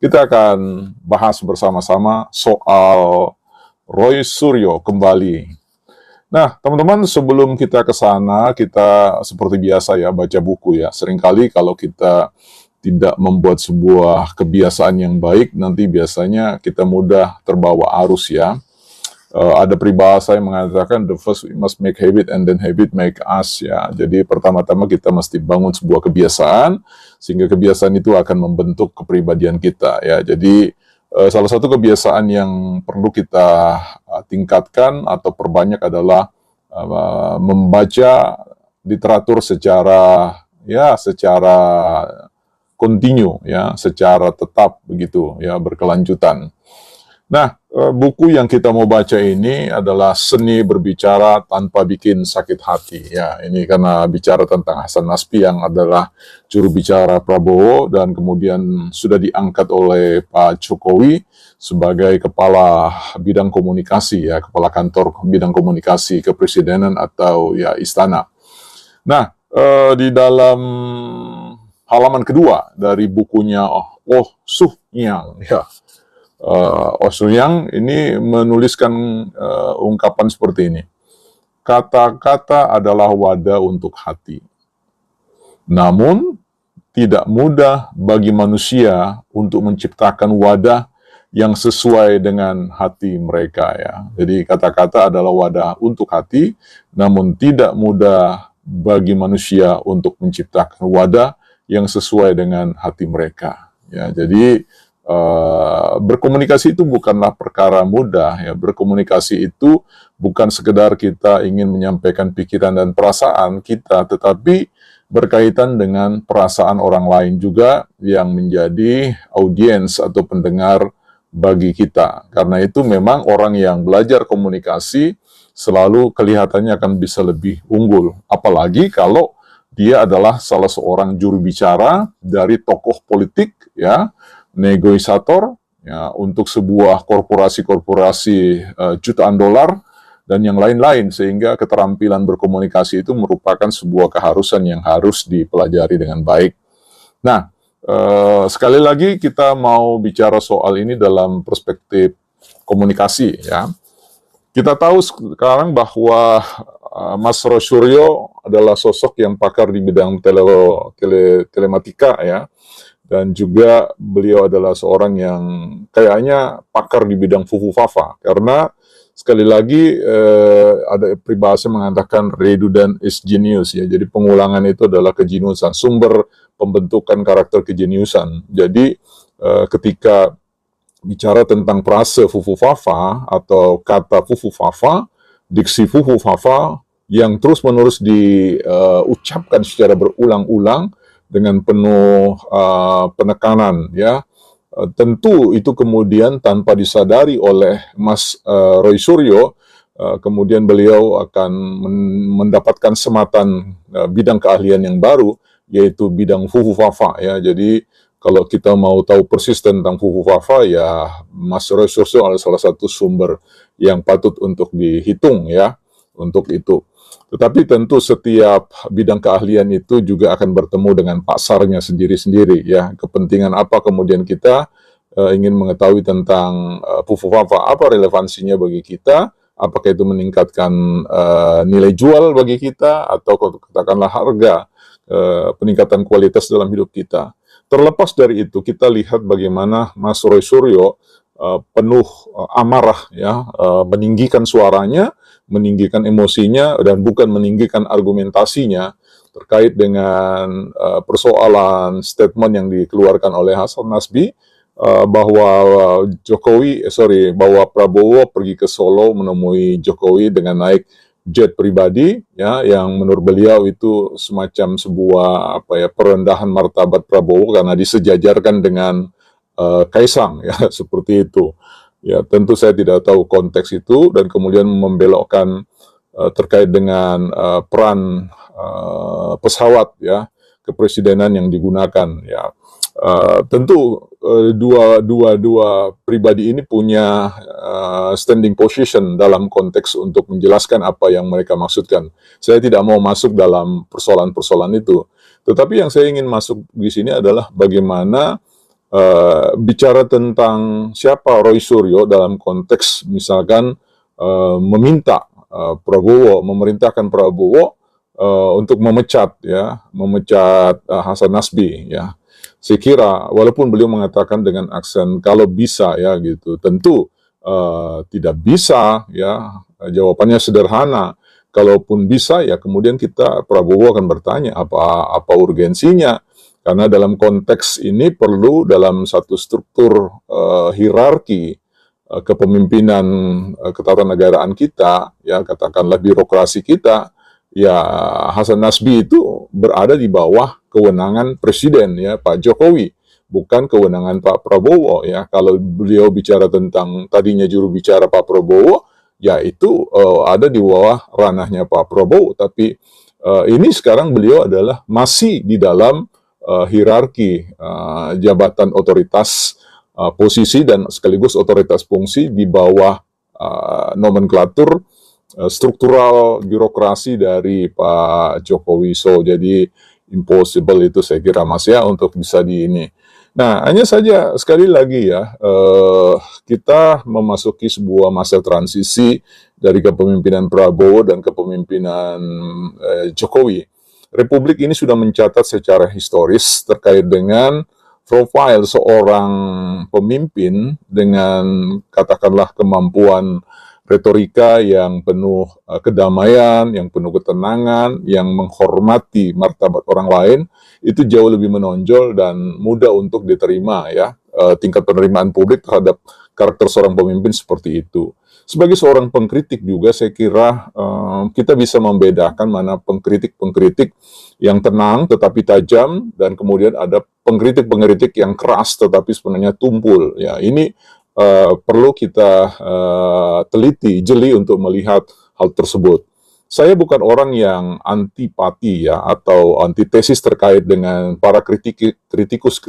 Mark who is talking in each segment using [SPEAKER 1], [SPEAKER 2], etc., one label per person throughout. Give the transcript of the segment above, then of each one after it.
[SPEAKER 1] Kita akan bahas bersama-sama soal Roy Suryo kembali. Nah, teman-teman, sebelum kita ke sana, kita seperti biasa ya, baca buku ya. Seringkali kalau kita tidak membuat sebuah kebiasaan yang baik, nanti biasanya kita mudah terbawa arus ya. Ada peribahasa yang mengatakan the first we must make habit and then habit make us ya. Jadi pertama-tama kita mesti bangun sebuah kebiasaan sehingga kebiasaan itu akan membentuk kepribadian kita ya. Jadi salah satu kebiasaan yang perlu kita tingkatkan atau perbanyak adalah membaca literatur secara kontinu ya, secara tetap begitu ya, berkelanjutan. Nah, buku yang kita mau baca ini adalah Seni Berbicara Tanpa Bikin Sakit Hati. Ya, ini karena bicara tentang Hasan Nasbi yang adalah juru bicara Prabowo dan kemudian sudah diangkat oleh Pak Jokowi sebagai kepala bidang komunikasi ya, kepala kantor bidang komunikasi kepresidenan atau ya istana. Nah, di dalam halaman kedua dari bukunya Oh Suh Nyang ya. Oh Suyang ini menuliskan ungkapan seperti ini. Kata-kata adalah wadah untuk hati. Namun, tidak mudah bagi manusia untuk menciptakan wadah yang sesuai dengan hati mereka ya. Jadi kata-kata adalah wadah untuk hati, namun tidak mudah bagi manusia untuk menciptakan wadah yang sesuai dengan hati mereka. Ya, jadi berkomunikasi itu bukanlah perkara mudah ya. Berkomunikasi itu bukan sekedar kita ingin menyampaikan pikiran dan perasaan kita, tetapi berkaitan dengan perasaan orang lain juga yang menjadi audiens atau pendengar bagi kita. Karena itu memang orang yang belajar komunikasi selalu kelihatannya akan bisa lebih unggul, apalagi kalau dia adalah salah seorang juru bicara dari tokoh politik ya, negosiator ya, untuk sebuah korporasi-korporasi jutaan dolar dan yang lain-lain, sehingga keterampilan berkomunikasi itu merupakan sebuah keharusan yang harus dipelajari dengan baik. Nah, sekali lagi kita mau bicara soal ini dalam perspektif komunikasi ya. Kita tahu sekarang bahwa Mas Roy Suryo adalah sosok yang pakar di bidang telematika ya. Dan juga beliau adalah seorang yang kayaknya pakar di bidang fufu-fafa. Karena sekali lagi ada peribahasa mengatakan redundant is genius ya. Jadi pengulangan itu adalah kejeniusan, sumber pembentukan karakter kejeniusan. Jadi ketika bicara tentang frase fufu-fafa atau kata fufu-fafa, diksi fufu-fafa yang terus-menerus diucapkan secara berulang-ulang dengan penuh penekanan ya, tentu itu kemudian tanpa disadari oleh Mas Roy Suryo, kemudian beliau akan mendapatkan sematan bidang keahlian yang baru, yaitu bidang fufu-fafa ya. Jadi kalau kita mau tahu persis tentang fufu-fafa ya, Mas Roy Suryo adalah salah satu sumber yang patut untuk dihitung ya untuk itu. Tetapi tentu setiap bidang keahlian itu juga akan bertemu dengan pasarnya sendiri-sendiri ya. Kepentingan apa kemudian kita ingin mengetahui tentang fufu-fafa, apa relevansinya bagi kita, apakah itu meningkatkan nilai jual bagi kita, atau katakanlah harga, peningkatan kualitas dalam hidup kita. Terlepas dari itu, kita lihat bagaimana Mas Roy Suryo penuh amarah ya, meninggikan suaranya, meninggikan emosinya, dan bukan meninggikan argumentasinya terkait dengan persoalan statement yang dikeluarkan oleh Hasan Nasbi bahwa bahwa Prabowo pergi ke Solo menemui Jokowi dengan naik jet pribadi ya, yang menurut beliau itu semacam sebuah perendahan martabat Prabowo karena disejajarkan dengan Kaisang ya, seperti itu. Ya, tentu saya tidak tahu konteks itu, dan kemudian membelokkan terkait dengan peran pesawat ya, kepresidenan yang digunakan ya. Tentu dua pribadi ini punya standing position dalam konteks untuk menjelaskan apa yang mereka maksudkan. Saya tidak mau masuk dalam persoalan-persoalan itu. Tetapi yang saya ingin masuk di sini adalah bagaimana bicara tentang siapa Roy Suryo dalam konteks misalkan meminta memerintahkan Prabowo untuk memecat Hasan Nasbi ya. Saya kira walaupun beliau mengatakan dengan aksen kalau bisa ya gitu, tentu tidak bisa ya. Jawabannya sederhana. Kalaupun bisa ya kemudian Prabowo akan bertanya apa urgensinya, karena dalam konteks ini perlu dalam satu struktur hierarki kepemimpinan ketatanegaraan kita ya, katakanlah birokrasi kita ya, Hasan Nasbi itu berada di bawah kewenangan Presiden ya, Pak Jokowi, bukan kewenangan Pak Prabowo ya. Kalau beliau bicara tentang tadinya juru bicara Pak Prabowo, ya itu ada di bawah ranahnya Pak Prabowo. Tapi ini sekarang beliau adalah masih di dalam hierarki jabatan otoritas posisi dan sekaligus otoritas fungsi di bawah nomenklatur struktural birokrasi dari Pak Jokowi. So, jadi impossible itu saya kira Mas ya untuk bisa di ini. Nah, hanya saja sekali lagi ya, kita memasuki sebuah masa transisi dari kepemimpinan Prabowo dan kepemimpinan Jokowi. Republik ini sudah mencatat secara historis terkait dengan profil seorang pemimpin dengan katakanlah kemampuan retorika yang penuh kedamaian, yang penuh ketenangan, yang menghormati martabat orang lain, itu jauh lebih menonjol dan mudah untuk diterima ya. Tingkat penerimaan publik terhadap karakter seorang pemimpin seperti itu. Sebagai seorang pengkritik juga saya kira kita bisa membedakan mana pengkritik-pengkritik yang tenang tetapi tajam, dan kemudian ada pengkritik-pengkritik yang keras tetapi sebenarnya tumpul. Ya, ini perlu kita teliti, jeli untuk melihat hal tersebut. Saya bukan orang yang antipati ya atau antitesis terkait dengan para kritikus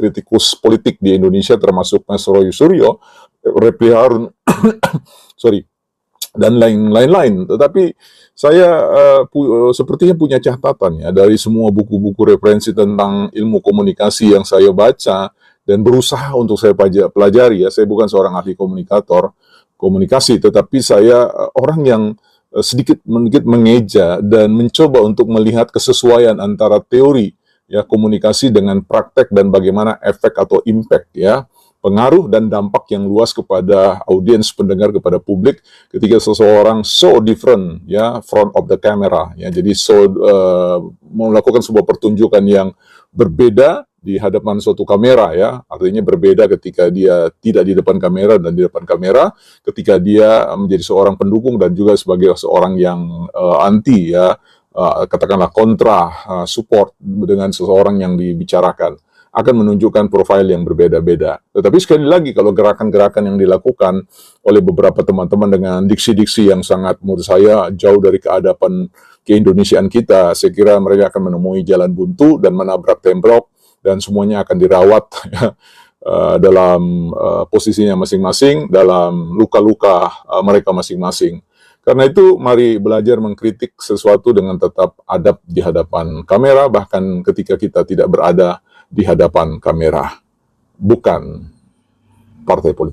[SPEAKER 1] politik di Indonesia, termasuk Mas Roy Suryo, Refli Harun, dan lain-lain. Tetapi saya sepertinya punya catatan ya dari semua buku-buku referensi tentang ilmu komunikasi yang saya baca dan berusaha untuk saya pelajari ya. Saya bukan seorang ahli komunikasi, tetapi saya orang yang sedikit mengeja dan mencoba untuk melihat kesesuaian antara teori ya komunikasi dengan praktek dan bagaimana efek atau impact ya, pengaruh dan dampak yang luas kepada audiens pendengar, kepada publik ketika seseorang so different ya front of the camera ya. Jadi melakukan sebuah pertunjukan yang berbeda di hadapan suatu kamera ya, artinya berbeda ketika dia tidak di depan kamera dan di depan kamera, ketika dia menjadi seorang pendukung dan juga sebagai seorang yang anti ya, katakanlah kontra, support dengan seseorang yang dibicarakan, akan menunjukkan profil yang berbeda-beda. Tetapi sekali lagi kalau gerakan-gerakan yang dilakukan oleh beberapa teman-teman dengan diksi-diksi yang sangat menurut saya jauh dari keadaban keindonesiaan kita, saya kira mereka akan menemui jalan buntu dan menabrak tembok, dan semuanya akan dirawat ya, dalam posisinya masing-masing, dalam luka-luka mereka masing-masing. Karena itu mari belajar mengkritik sesuatu dengan tetap adab di hadapan kamera, bahkan ketika kita tidak berada di hadapan kamera, bukan partai politik.